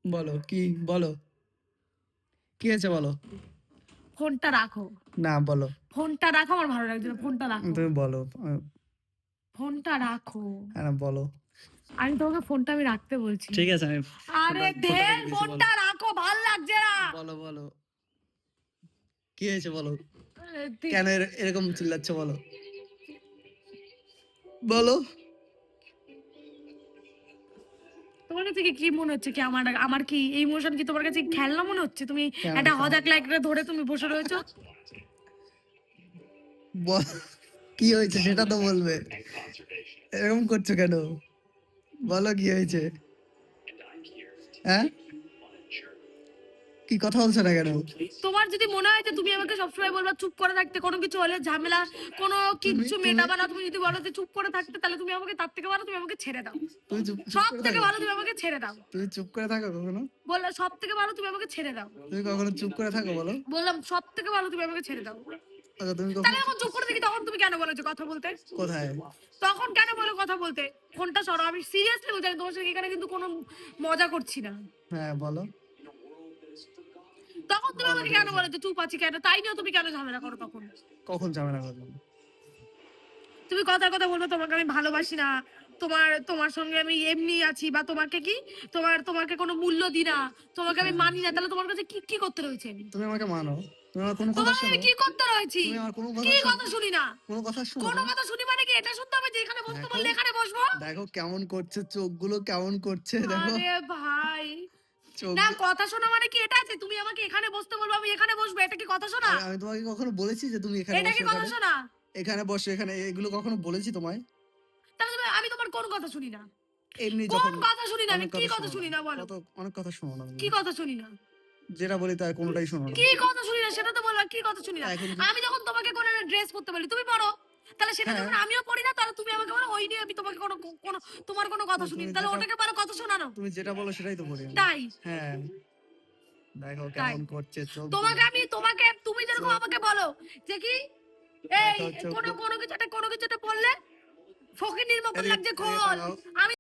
বলো কি? বলো। কি হয়েছে বলো? ফোনটা রাখো। না বলো। ফোনটা রাখো, আমার ভালো লাগছে না। ফোনটা রাখো। তুমি বলো। ফোনটা রাখো। হ্যাঁ, বলো। আমি তোমাকে ফোনটা আমি রাখতে বলছি। ঠিক আছে আমি আরে ফোনটা ধের, রেখে দিয়েছি, বলো। ফোনটা রাখো, ভাল লাগছে না। বলো, বলো। কি হয়েছে বলো? তুই- কেন এরকম চিল্লাচ্ছ বলো? বলো। তোমার কাছে কি মনে হচ্ছে কি আমার আমার কি এই ইমোশন কি তোমার কাছে খেলনা মনে হচ্ছে? তুমি কেন একটা কেন? হদাক লাইকরে ধরে তুমি বসে রয়েছো। কি হয়েছে সেটা তো বলবে। এরকম করছো কেন? বলো কি হয়েছে? হ্যাঁ, কি কথা বলছো না কেন? তোমার যদি মনে হয় যে তুমি আমাকে সবসময় বলবা চুপ করে থাকতে, কোনো কিছু হলে ঝামেলা, কোনো তুমি কিচ্ছু তুমি মেটাবা না, তুমি যদি বলো যে চুপ করে থাকতে, তাহলে তুমি আমাকে তার থেকে ভালো তুমি আমাকে ছেড়ে দাও। তুমি চুপ চুপ সব করে থেকে থাকো? ভালো তুমি আমাকে ছেড়ে দাও। তুমি চুপ করে থাকো কখনো? বললাম সব থেকে ভালো তুমি আমাকে ছেড়ে দাও। তুমি কখনো চুপ করে থাকো বলো? বললাম সব থেকে ভালো তুমি আমাকে ছেড়ে দাও। আচ্ছা, তুমি তাহলে কখনো যখন চুপ করে থাকি তখন তুমি কেন বলেছো কথা বলতে? কোথায়? তখন কেন বলো কথা বলতে? ফোনটা সরাও। আমি সিরিয়াসলি বলছি, আমি তোমার সঙ্গে এখানে কিন্তু কোনো মজা করছি না। হ্যাঁ, বলো। তখন তুমি বলো, আমাকে ঠিক কেন আছে। বলো যে চুপ আছি কেন? তাই নিয়ে তুমি কেন ঝামেলা করো তখন? কখন ঝামেলা করলাম? তুমি কথা কথা বলবে তোমাকে আমি ভালোবাসি না, তোমার তোমার সঙ্গে আমি এমনি আছি, বা তোমাকে কি তোমাকে কোনো মূল্য দিই না, তোমাকে আমি হ্যাঁ, মানি না, তাহলে তোমার কাছে কি কি করতে রয়েছে আমি? তুমি আমাকে মানো। তুমি আমার কোনো কথা তোমাকে আমি শোনো। কি করতে রয়েছি? তুমি আমার কোনো কি কথা শোনো। কথা শুনি না? কোনো কথা শোনো কোনো তুমি। কথা শুনি মানে কি? এটা শুনতে হবে যে এখানে বসতে দেখো, বললে এখানে বসবো? দেখো কেমন করছে, চোখগুলো কেমন করছে দেখো। আরে ভাই, চোখ না কথা শোনা মানে কি এটা আছে? তুমি আমাকে এখানে বসতে বলবো, আমি এখানে বসবো, এটা কি কথা শোনা? আমি তোমাকে কখনো বলেছি যে তুমি এখানে এটা বসো? কি কথা এখানে শোনা? এখানে বসো, এখানে এগুলো কখনো বলেছি তোমায়? তাহলে আমি তোমার কোন কথা শুনি না? এমনি কোন যখন কথা শুনি না? আমি অনেক কি কথা কথা শোনো না। শুনি না বলো? অনেক কথা শোনো না কি তুমি। কথা শুনি না? যেটা বলি তাই কোনোটাই শোনো না। কি কথা শুনি না সেটা তো বলবা, কি কথা শুনি না? এখন আমি যখন তোমাকে কোনো ড্রেস পরতে বলি তুমি পরো, তাহলে সেটা হ্যাঁ, যখন আমিও পরি না, তাহলে তুমি আমাকে বলো ওই নিয়ে আমি তোমাকে কোনো কোনো তোমার কোনো কথা শুনি তুমি না, তাহলে যেটা ওটাকে পারো কথা শোনানো? তুমি যেটা বলো সেটাই তো বলি আমি। তাই হ্যাঁ, দেখো তাই কেমন করছে চোখগুলো। তোমাকে তুমি যেরকম চোখ আমাকে বলো যে কি এই দেখো কোনো চোখগুলো। কোনো কিছু একটা বললে ফকিনীর মতন এদিকে লাগছে এদিকে খোল, তাকাও। আমি